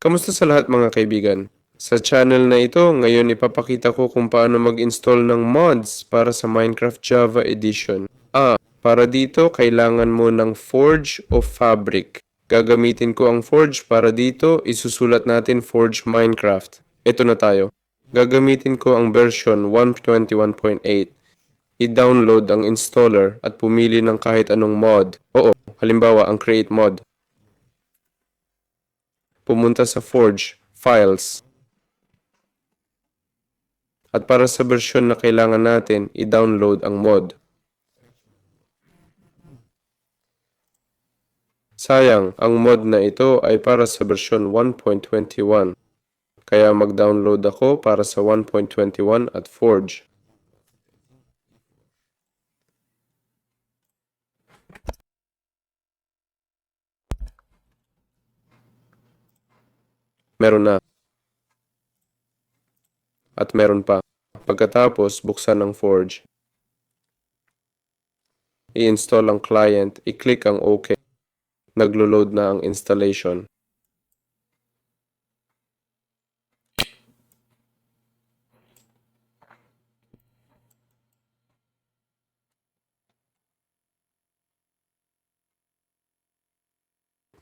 Kamusta sa lahat mga kaibigan? Sa channel na ito, ngayon ipapakita ko kung paano mag-install ng mods para sa Minecraft Java Edition. Para dito, kailangan mo ng Forge o Fabric. Gagamitin ko ang Forge para dito, isusulat natin Forge Minecraft. Ito na tayo. Gagamitin ko ang version 121.8. I-download ang installer at pumili ng kahit anong mod. Halimbawa ang Create Mod. Pumunta sa Forge, Files. At para sa version na kailangan natin, i-download ang mod. Sayang, ang mod na ito ay para sa version 1.21. Kaya mag-download ako para sa 1.21 at Forge. Meron na. At meron pa. Pagkatapos, buksan ang Forge. I-install ang client, i-click ang OK. Naglo-load na ang installation.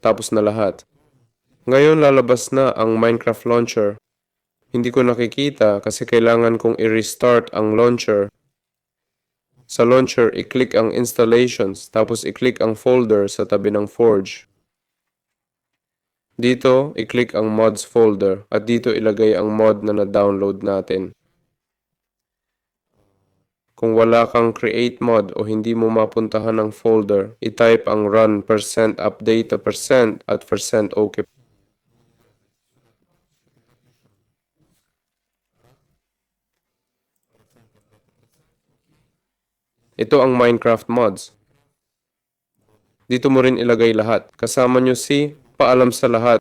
Tapos na lahat. Ngayon lalabas na ang Minecraft launcher. Hindi ko nakikita kasi kailangan kong i-restart ang launcher. Sa launcher, i-click ang installations, tapos i-click ang folder sa tabi ng Forge. Dito, i-click ang mods folder at dito ilagay ang mod na na-download natin. Kung wala kang create mod o hindi mo mapuntahan ng folder, i-type ang run %update at %OK. Ito ang Minecraft mods. Dito mo rin ilagay lahat. Kasama nyo si paalam sa lahat.